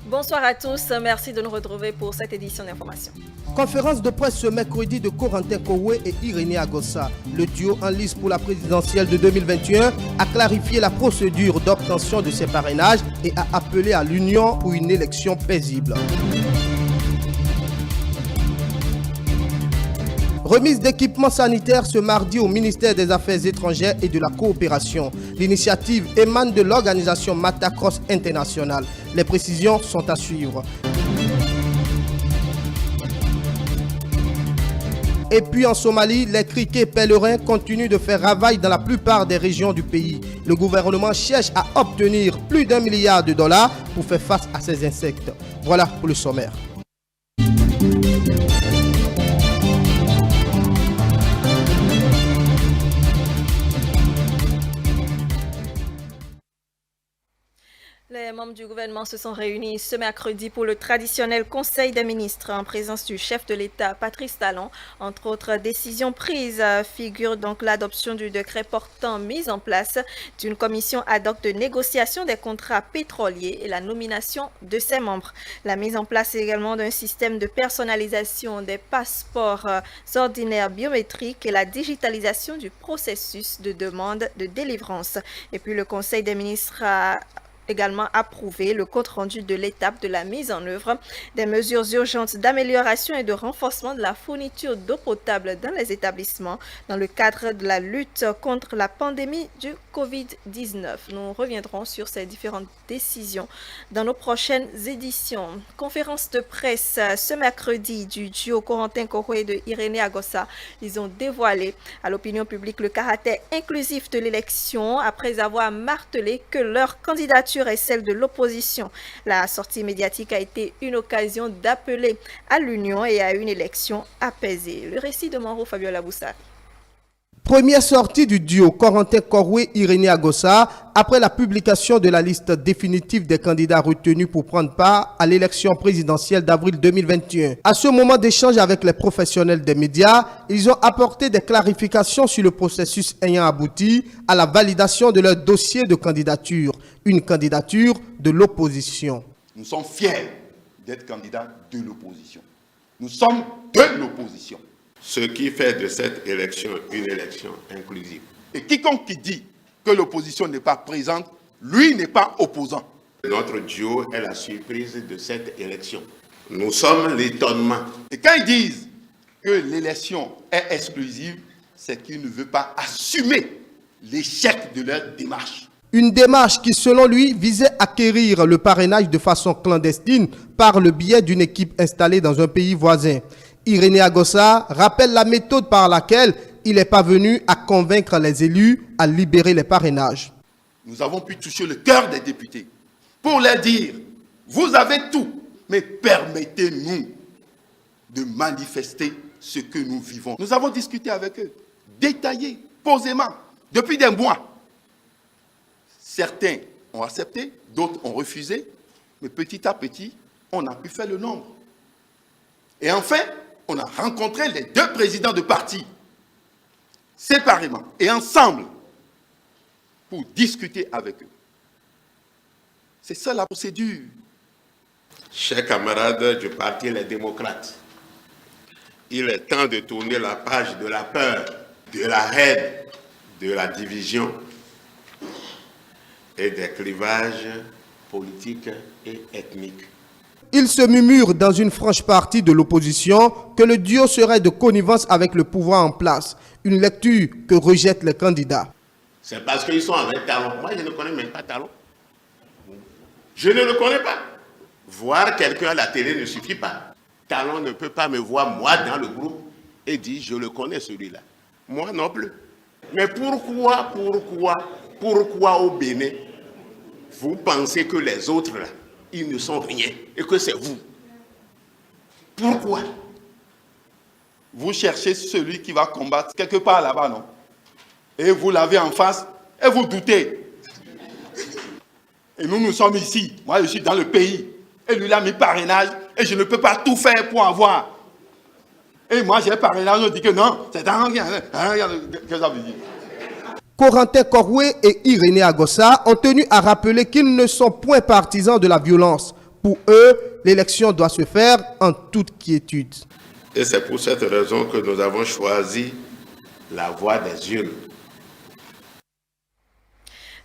Bonsoir à tous, merci de nous retrouver pour cette édition d'information. Conférence de presse ce mercredi de Corentin Koué et Irénée Agossa. Le duo en lice pour la présidentielle de 2021 a clarifié la procédure d'obtention de ses parrainages et a appelé à l'union pour une élection paisible. Remise d'équipements sanitaires ce mardi au ministère des Affaires étrangères et de la coopération. L'initiative émane de l'organisation Matacross International. Les précisions sont à suivre. Et puis en Somalie, les criquets pèlerins continuent de faire ravaille dans la plupart des régions du pays. Le gouvernement cherche à obtenir plus d'1 milliard de dollars pour faire face à ces insectes. Voilà pour le sommaire. Les membres du gouvernement se sont réunis ce mercredi pour le traditionnel Conseil des ministres en présence du chef de l'État, Patrice Talon. Entre autres décisions prises figure donc l'adoption du décret portant mise en place d'une commission ad hoc de négociation des contrats pétroliers et la nomination de ses membres. La mise en place également d'un système de personnalisation des passeports ordinaires biométriques et la digitalisation du processus de demande de délivrance. Et puis le Conseil des ministres a également approuvé le compte-rendu de l'étape de la mise en œuvre des mesures urgentes d'amélioration et de renforcement de la fourniture d'eau potable dans les établissements dans le cadre de la lutte contre la pandémie du Covid-19. Nous reviendrons sur ces différentes décisions dans nos prochaines éditions. Conférence de presse ce mercredi du duo Corentin Koué de Irénée Agossa. Ils ont dévoilé à l'opinion publique le caractère inclusif de l'élection après avoir martelé que leur candidature est celle de l'opposition. La sortie médiatique a été une occasion d'appeler à l'union et à une élection apaisée. Le récit de Moro Fabiola Boussard. Première sortie du duo Corentin Koué-Irénée Agossa après la publication de la liste définitive des candidats retenus pour prendre part à l'élection présidentielle d'avril 2021. À ce moment d'échange avec les professionnels des médias, ils ont apporté des clarifications sur le processus ayant abouti à la validation de leur dossier de candidature, une candidature de l'opposition. Nous sommes fiers d'être candidats de l'opposition. Nous sommes de l'opposition. Ce qui fait de cette élection une élection inclusive. Et quiconque qui dit que l'opposition n'est pas présente, lui n'est pas opposant. Notre duo est la surprise de cette élection. Nous sommes l'étonnement. Et quand ils disent que l'élection est exclusive, c'est qu'ils ne veulent pas assumer l'échec de leur démarche. Une démarche qui, selon lui, visait à acquérir le parrainage de façon clandestine par le biais d'une équipe installée dans un pays voisin. Irénée Agossa rappelle la méthode par laquelle il est parvenu à convaincre les élus à libérer les parrainages. Nous avons pu toucher le cœur des députés pour leur dire, vous avez tout, mais permettez-nous de manifester ce que nous vivons. Nous avons discuté avec eux, détaillé, posément, depuis des mois. Certains ont accepté, d'autres ont refusé, mais petit à petit, on a pu faire le nombre. Et enfin, on a rencontré les deux présidents de parti, séparément et ensemble, pour discuter avec eux. C'est ça la procédure. Chers camarades du Parti Les Démocrates, il est temps de tourner la page de la peur, de la haine, de la division et des clivages politiques et ethniques. Il se murmure dans une franche partie de l'opposition que le duo serait de connivence avec le pouvoir en place, une lecture que rejettent les candidats. C'est parce qu'ils sont avec Talon. Moi, je ne connais même pas Talon. Je ne le connais pas. Voir quelqu'un à la télé ne suffit pas. Talon ne peut pas me voir, moi, dans le groupe, et dire, je le connais celui-là. Moi non plus. Mais pourquoi au Bénin, vous pensez que les autres, là, ils ne sont rien, et que c'est vous? Pourquoi? Vous cherchez celui qui va combattre quelque part là-bas, non? Et vous l'avez en face, et vous doutez. Et nous sommes ici. Moi, je suis dans le pays. Et lui, il a mis parrainage, et je ne peux pas tout faire pour avoir. Et moi, j'ai parrainage, on dit que non, c'est un rien. Qu'est-ce que ça veut dire? Corentin Koué et Irénée Agossa ont tenu à rappeler qu'ils ne sont point partisans de la violence. Pour Pour eux, l'élection doit se faire en toute quiétude. Et c'est pour cette raison que nous avons choisi la voie des urnes.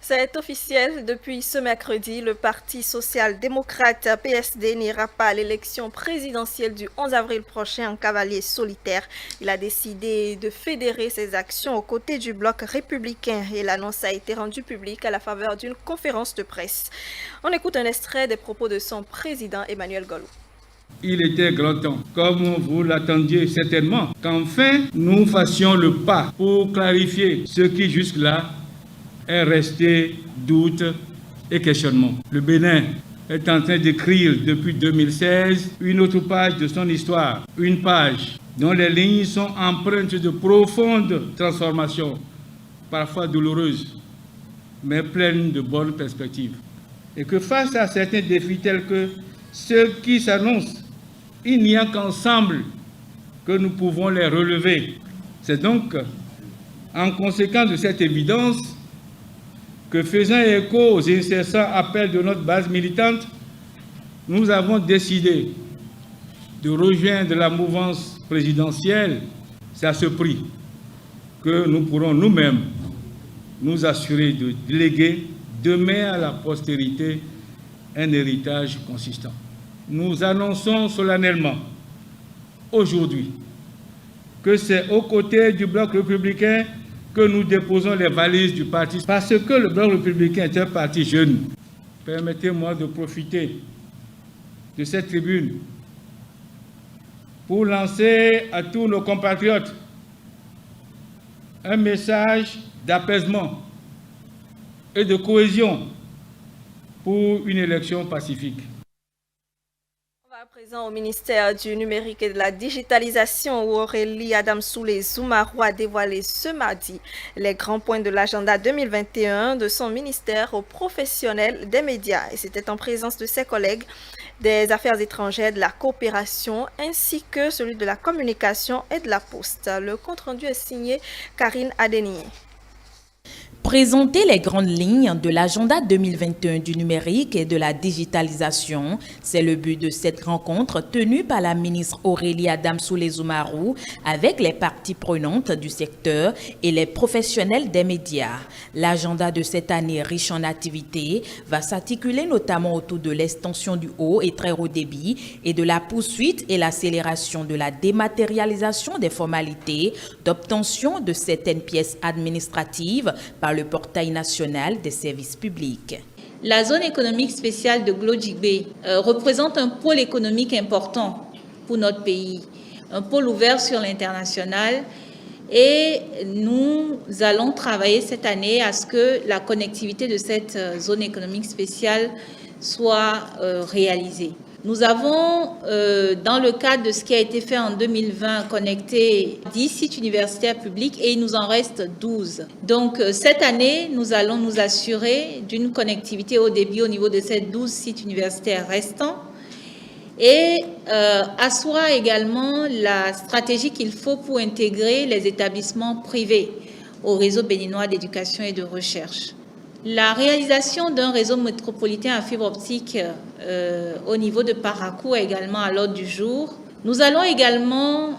C'est officiel, depuis ce mercredi, le Parti social-démocrate PSD n'ira pas à l'élection présidentielle du 11 avril prochain en cavalier solitaire. Il a décidé de fédérer ses actions aux côtés du bloc républicain et l'annonce a été rendue publique à la faveur d'une conférence de presse. On écoute un extrait des propos de son président Emmanuel Golou. Il était grand temps, comme vous l'attendiez certainement, qu'enfin nous fassions le pas pour clarifier ce qui jusque-là est resté doute et questionnement. Le Bénin est en train d'écrire depuis 2016 une autre page de son histoire, une page dont les lignes sont empreintes de profondes transformations, parfois douloureuses, mais pleines de bonnes perspectives. Et que face à certains défis tels que ceux qui s'annoncent, il n'y a qu'ensemble que nous pouvons les relever. C'est donc en conséquence de cette évidence que, faisant écho aux incessants appels de notre base militante, nous avons décidé de rejoindre la mouvance présidentielle. C'est à ce prix que nous pourrons nous-mêmes nous assurer de léguer demain à la postérité un héritage consistant. Nous annonçons solennellement aujourd'hui que c'est aux côtés du bloc républicain que nous déposons les valises du parti, parce que le bloc républicain est un parti jeune. Permettez-moi de profiter de cette tribune pour lancer à tous nos compatriotes un message d'apaisement et de cohésion pour une élection pacifique. À présent au ministère du numérique et de la digitalisation, où Aurélie Adamsoulé-Soumarou a dévoilé ce mardi les grands points de l'agenda 2021 de son ministère aux professionnels des médias. Et c'était en présence de ses collègues des affaires étrangères, de la coopération, ainsi que celui de la communication et de la poste. Le compte-rendu est signé Karine Adenier. Présenter les grandes lignes de l'agenda 2021 du numérique et de la digitalisation, c'est le but de cette rencontre tenue par la ministre Aurélie Adamsoulé-Soumarou avec les parties prenantes du secteur et les professionnels des médias. L'agenda de cette année riche en activités va s'articuler notamment autour de l'extension du haut et très haut débit et de la poursuite et l'accélération de la dématérialisation des formalités d'obtention de certaines pièces administratives par le portail national des services publics. La zone économique spéciale de Glodjibé représente un pôle économique important pour notre pays, un pôle ouvert sur l'international, et nous allons travailler cette année à ce que la connectivité de cette zone économique spéciale soit réalisée. Nous avons, dans le cadre de ce qui a été fait en 2020, connecté 10 sites universitaires publics et il nous en reste 12. Donc, cette année, nous allons nous assurer d'une connectivité haut débit au niveau de ces 12 sites universitaires restants et asseoir également la stratégie qu'il faut pour intégrer les établissements privés au réseau béninois d'éducation et de recherche. La réalisation d'un réseau métropolitain à fibre optique au niveau de Parakou est également à l'ordre du jour. Nous allons également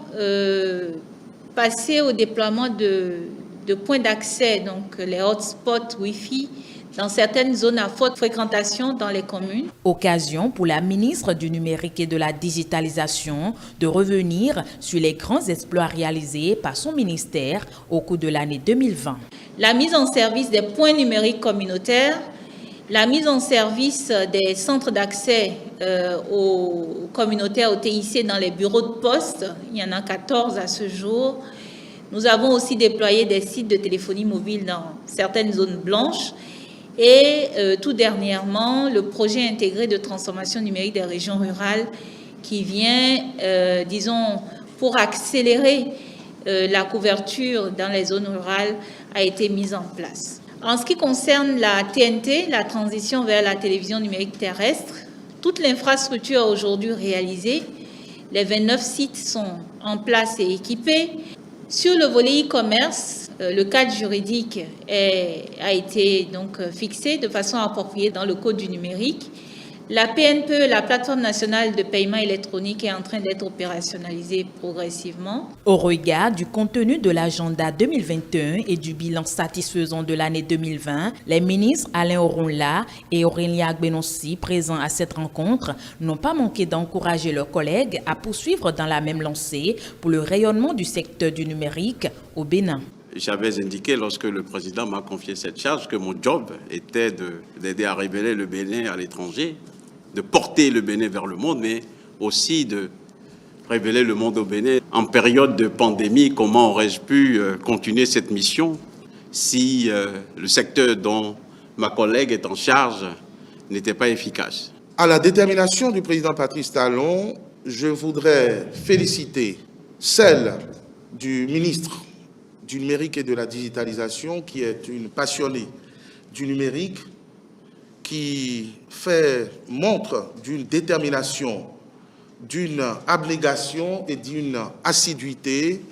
passer au déploiement de points d'accès, donc les hotspots Wi-Fi, dans certaines zones à forte fréquentation dans les communes. Occasion pour la ministre du numérique et de la digitalisation de revenir sur les grands exploits réalisés par son ministère au cours de l'année 2020. La mise en service des points numériques communautaires, la mise en service des centres d'accès aux communautaires, au TIC dans les bureaux de poste, il y en a 14 à ce jour. Nous avons aussi déployé des sites de téléphonie mobile dans certaines zones blanches. Et tout dernièrement, le projet intégré de transformation numérique des régions rurales qui vient, disons, pour accélérer la couverture dans les zones rurales a été mise en place. En ce qui concerne la TNT, la transition vers la télévision numérique terrestre, toute l'infrastructure aujourd'hui réalisée, les 29 sites sont en place et équipés. Sur le volet e-commerce, le cadre juridique a été donc fixé de façon appropriée dans le Code du numérique. La PNPE, la plateforme nationale de paiement électronique, est en train d'être opérationnalisée progressivement. Au regard du contenu de l'agenda 2021 et du bilan satisfaisant de l'année 2020, les ministres Alain Oronla et Aurélien Agbenossi, présents à cette rencontre, n'ont pas manqué d'encourager leurs collègues à poursuivre dans la même lancée pour le rayonnement du secteur du numérique au Bénin. J'avais indiqué lorsque le président m'a confié cette charge que mon job était d'aider à révéler le Bénin à l'étranger, de porter le Bénin vers le monde, mais aussi de révéler le monde au Bénin. En période de pandémie, comment aurais-je pu continuer cette mission si le secteur dont ma collègue est en charge n'était pas efficace? À la détermination du président Patrice Talon, je voudrais féliciter celle du ministre du numérique et de la digitalisation, qui est une passionnée du numérique, qui fait montre d'une détermination, d'une abnégation et d'une assiduité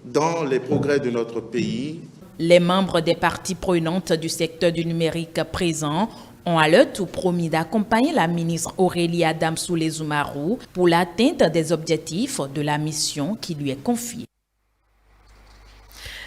dans les progrès de notre pays. Les membres des parties prenantes du secteur du numérique présents ont à leur tour promis d'accompagner la ministre Aurélie Adamsoulé-Zoumarou pour l'atteinte des objectifs de la mission qui lui est confiée.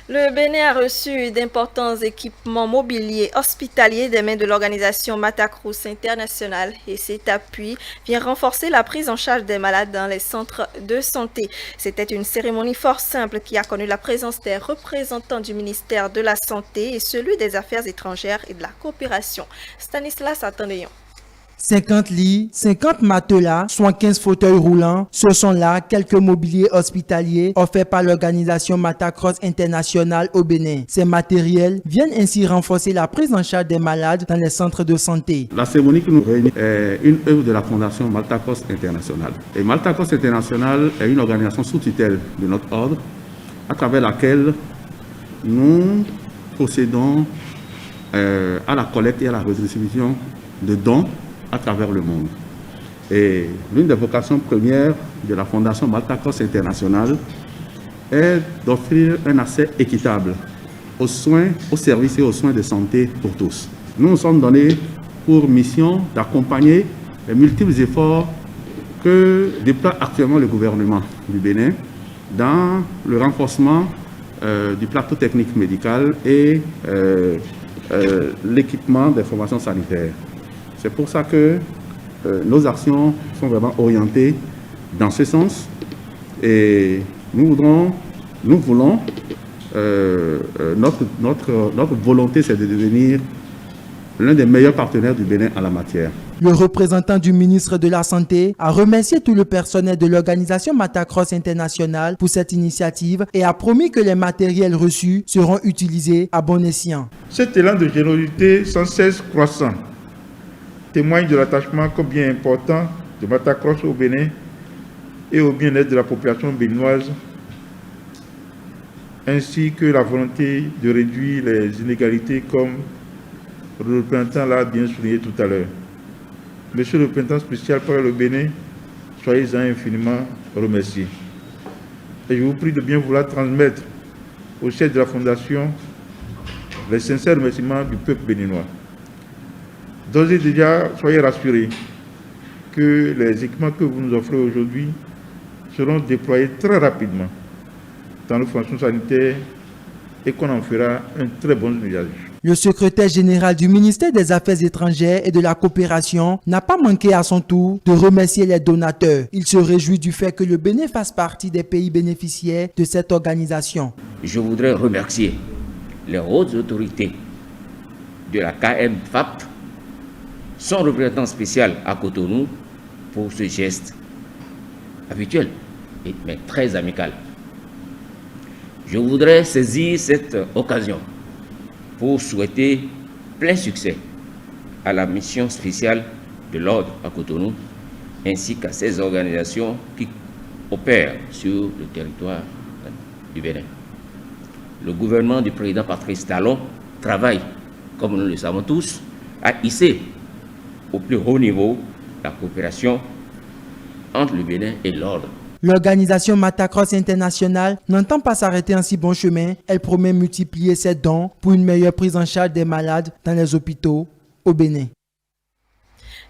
Le Bénin a reçu d'importants équipements mobiliers hospitaliers des mains de l'organisation Matacrous International et cet appui vient renforcer la prise en charge des malades dans les centres de santé. C'était une cérémonie fort simple qui a connu la présence des représentants du ministère de la Santé et celui des Affaires étrangères et de la coopération. Stanislas Atandéon. 50 lits, 50 matelas, soit 15 fauteuils roulants. Ce sont là quelques mobiliers hospitaliers offerts par l'organisation Matacross International au Bénin. Ces matériels viennent ainsi renforcer la prise en charge des malades dans les centres de santé. La cérémonie qui nous réunit est une œuvre de la fondation Maltacross International. Et Maltacross International est une organisation sous tutelle de notre ordre à travers laquelle nous procédons à la collecte et à la redistribution de dons à travers le monde. Et l'une des vocations premières de la Fondation Maltacross International est d'offrir un accès équitable aux soins, aux services et aux soins de santé pour tous. Nous nous sommes donnés pour mission d'accompagner les multiples efforts que déploie actuellement le gouvernement du Bénin dans le renforcement du plateau technique médical et l'équipement des formations sanitaires. C'est pour ça que nos actions sont vraiment orientées dans ce sens et nous voulons, notre volonté, c'est de devenir l'un des meilleurs partenaires du Bénin en la matière. Le représentant du ministre de la Santé a remercié tout le personnel de l'organisation Matacross International pour cette initiative et a promis que les matériels reçus seront utilisés à bon escient. Cet élan de générosité sans cesse croissant témoigne de l'attachement combien important de Matacross au Bénin et au bien-être de la population béninoise, ainsi que la volonté de réduire les inégalités comme le représentant l'a bien souligné tout à l'heure. Monsieur le représentant spécial pour le Bénin, soyez-en infiniment remerciés. Et je vous prie de bien vouloir transmettre au chef de la Fondation les sincères remerciements du peuple béninois. D'ores et déjà, soyez rassurés que les équipements que vous nous offrez aujourd'hui seront déployés très rapidement dans nos fonctions sanitaires et qu'on en fera un très bon usage. Le secrétaire général du ministère des Affaires étrangères et de la coopération n'a pas manqué à son tour de remercier les donateurs. Il se réjouit du fait que le Bénin fasse partie des pays bénéficiaires de cette organisation. Je voudrais remercier les hautes autorités de la KM-FAP, son représentant spécial à Cotonou, pour ce geste habituel, mais très amical. Je voudrais saisir cette occasion pour souhaiter plein succès à la mission spéciale de l'ordre à Cotonou, ainsi qu'à ces organisations qui opèrent sur le territoire du Bénin. Le gouvernement du président Patrice Talon travaille, comme nous le savons tous, à hisser au plus haut niveau la coopération entre le Bénin et l'ordre. L'organisation Matacross International n'entend pas s'arrêter en si bon chemin. Elle promet multiplier ses dons pour une meilleure prise en charge des malades dans les hôpitaux au Bénin.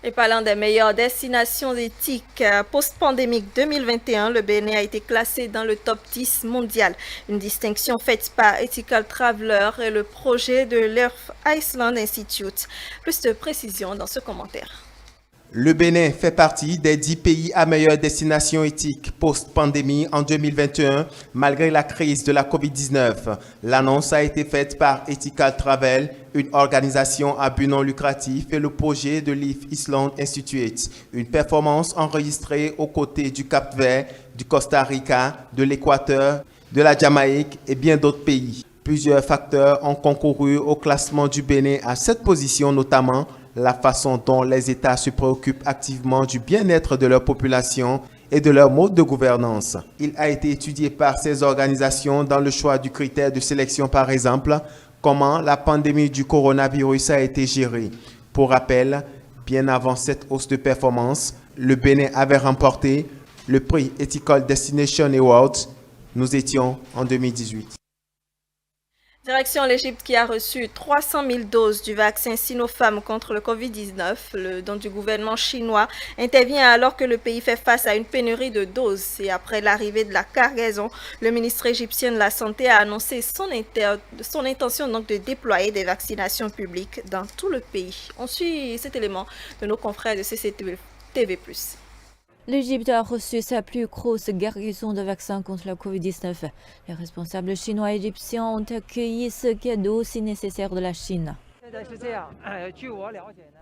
Et parlant des meilleures destinations éthiques post-pandémique 2021, le Bénin a été classé dans le top 10 mondial. Une distinction faite par Ethical Traveler et le projet de l'Earth Iceland Institute. Plus de précision dans ce commentaire. Le Bénin fait partie des 10 pays à meilleure destination éthique post-pandémie en 2021, malgré la crise de la COVID-19. L'annonce a été faite par Ethical Travel, une organisation à but non lucratif, et le projet de l'Earth Iceland Institute, une performance enregistrée aux côtés du Cap-Vert, du Costa Rica, de l'Équateur, de la Jamaïque et bien d'autres pays. Plusieurs facteurs ont concouru au classement du Bénin à cette position, notamment la façon dont les États se préoccupent activement du bien-être de leur population et de leur mode de gouvernance. Il a été étudié par ces organisations dans le choix du critère de sélection, par exemple, comment la pandémie du coronavirus a été gérée. Pour rappel, bien avant cette hausse de performance, le Bénin avait remporté le prix Ethical Destination Awards. Nous étions en 2018. Direction l'Égypte qui a reçu 300 000 doses du vaccin Sinopharm contre le Covid-19. Le don du gouvernement chinois intervient alors que le pays fait face à une pénurie de doses. Et après l'arrivée de la cargaison, le ministre égyptien de la Santé a annoncé son intention donc de déployer des vaccinations publiques dans tout le pays. On suit cet élément de nos confrères de CCTV+. L'Égypte a reçu sa plus grosse garnison de vaccins contre la Covid-19. Les responsables chinois et égyptiens ont accueilli ce cadeau si nécessaire de la Chine.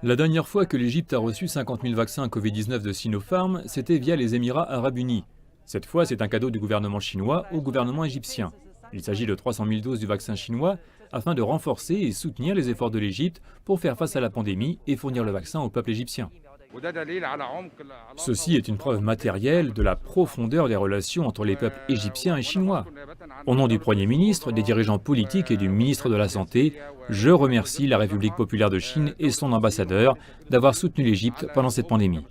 La dernière fois que l'Égypte a reçu 50 000 vaccins Covid-19 de Sinopharm, c'était via les Émirats arabes unis. Cette fois, c'est un cadeau du gouvernement chinois au gouvernement égyptien. Il s'agit de 300 000 doses du vaccin chinois afin de renforcer et soutenir les efforts de l'Égypte pour faire face à la pandémie et fournir le vaccin au peuple égyptien. Ceci est une preuve matérielle de la profondeur des relations entre les peuples égyptiens et chinois. Au nom du Premier ministre, des dirigeants politiques et du ministre de la Santé, je remercie la République populaire de Chine et son ambassadeur d'avoir soutenu l'Égypte pendant cette pandémie.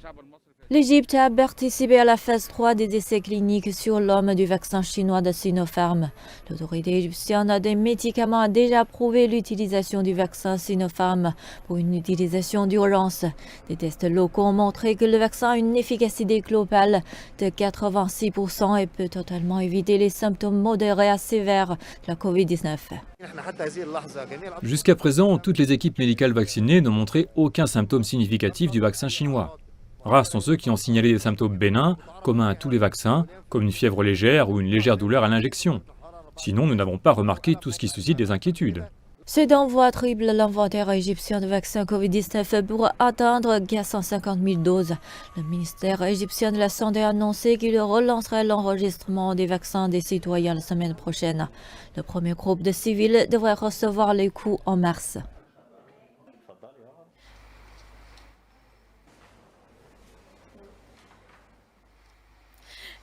L'Égypte a participé à la phase 3 des essais cliniques sur l'homme du vaccin chinois de Sinopharm. L'autorité égyptienne des médicaments a déjà approuvé l'utilisation du vaccin Sinopharm pour une utilisation d'urgence. Des tests locaux ont montré que le vaccin a une efficacité globale de 86% et peut totalement éviter les symptômes modérés à sévères de la Covid-19. Jusqu'à présent, toutes les équipes médicales vaccinées n'ont montré aucun symptôme significatif du vaccin chinois. Rares sont ceux qui ont signalé des symptômes bénins, communs à tous les vaccins, comme une fièvre légère ou une légère douleur à l'injection. Sinon, nous n'avons pas remarqué tout ce qui suscite des inquiétudes. Ce d'envoi triple l'inventaire égyptien de vaccins Covid-19 pour atteindre 150 000 doses. Le ministère égyptien de la Santé a annoncé qu'il relancerait l'enregistrement des vaccins des citoyens la semaine prochaine. Le premier groupe de civils devrait recevoir les coups en mars.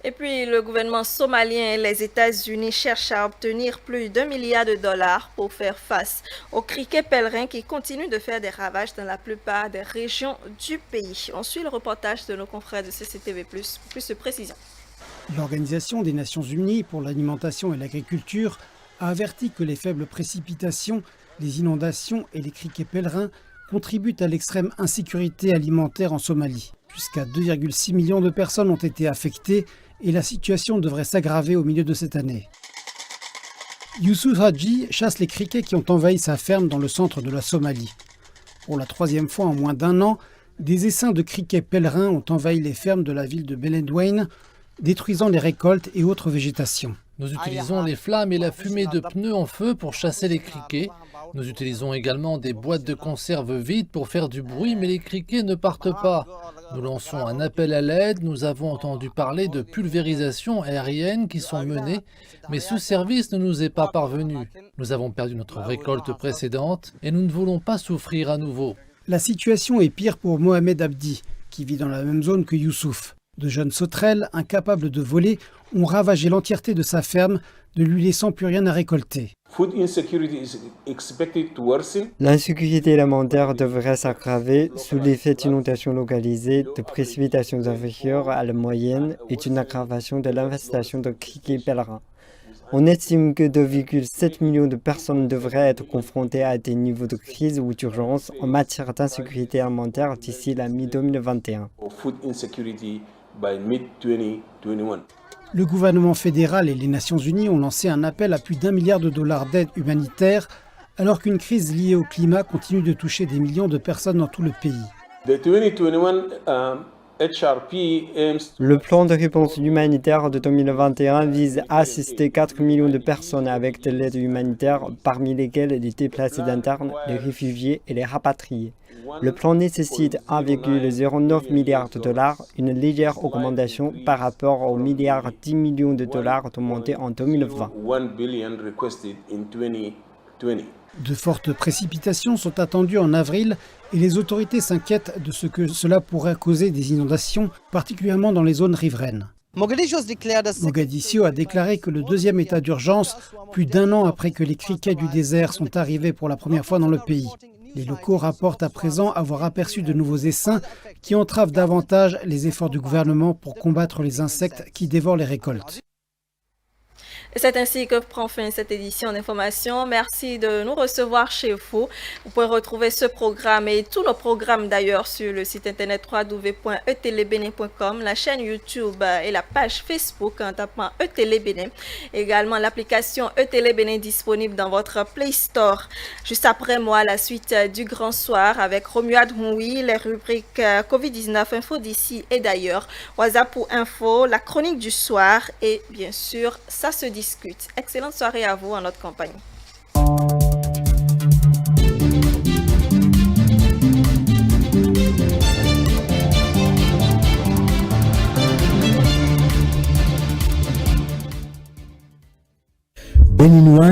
Et puis, le gouvernement somalien et les États-Unis cherchent à obtenir plus d'$1 milliard pour faire face aux criquets pèlerins qui continuent de faire des ravages dans la plupart des régions du pays. On suit le reportage de nos confrères de CCTV+, pour plus de précision. L'Organisation des Nations Unies pour l'alimentation et l'agriculture a averti que les faibles précipitations, les inondations et les criquets pèlerins contribuent à l'extrême insécurité alimentaire en Somalie. Jusqu'à 2,6 millions de personnes ont été affectées et la situation devrait s'aggraver au milieu de cette année. Youssouf Hadji chasse les criquets qui ont envahi sa ferme dans le centre de la Somalie. Pour la troisième fois en moins d'un an, des essaims de criquets pèlerins ont envahi les fermes de la ville de Beledweyne, détruisant les récoltes et autres végétations. Nous utilisons les flammes et la fumée de pneus en feu pour chasser les criquets. Nous utilisons également des boîtes de conserve vides pour faire du bruit, mais les criquets ne partent pas. Nous lançons un appel à l'aide. Nous avons entendu parler de pulvérisations aériennes qui sont menées, mais ce service ne nous est pas parvenu. Nous avons perdu notre récolte précédente et nous ne voulons pas souffrir à nouveau. La situation est pire pour Mohamed Abdi, qui vit dans la même zone que Youssouf. De jeunes sauterelles, incapables de voler, ont ravagé l'entièreté de sa ferme, ne lui laissant plus rien à récolter. L'insécurité alimentaire devrait s'aggraver sous l'effet d'inondations localisées, de précipitations inférieures à la moyenne et d'une aggravation de l'infestation de criquets pèlerins. On estime que 2,7 millions de personnes devraient être confrontées à des niveaux de crise ou d'urgence en matière d'insécurité alimentaire d'ici la mi-2021. Le gouvernement fédéral et les Nations Unies ont lancé un appel à plus d'1 milliard de dollars d'aide humanitaire, alors qu'une crise liée au climat continue de toucher des millions de personnes dans tout le pays. Le plan de réponse humanitaire de 2021 vise à assister 4 millions de personnes avec de l'aide humanitaire, parmi lesquelles les déplacés internes, les réfugiés et les rapatriés. Le plan nécessite 1,09 milliard de dollars, une légère augmentation par rapport aux milliards 10 millions de dollars demandés en 2020. De fortes précipitations sont attendues en avril et les autorités s'inquiètent de ce que cela pourrait causer des inondations, particulièrement dans les zones riveraines. Mogadiscio a déclaré que le deuxième état d'urgence, plus d'1 an après que les criquets du désert sont arrivés pour la première fois dans le pays. Les locaux rapportent à présent avoir aperçu de nouveaux essaims qui entravent davantage les efforts du gouvernement pour combattre les insectes qui dévorent les récoltes. Et c'est ainsi que prend fin cette édition d'information. Merci de nous recevoir chez vous. Vous pouvez retrouver ce programme et tous nos programmes d'ailleurs sur le site internet www.etelebene.com, la chaîne YouTube et la page Facebook en tapant Etelebene. Également l'application Etelebene disponible dans votre Play Store. Juste après moi, la suite du Grand Soir avec Romuald Houi, les rubriques Covid-19, info d'ici et d'ailleurs, WhatsApp pour info, la chronique du soir et bien sûr, ça se discute. Excellente soirée à vous en notre compagnie. Béninois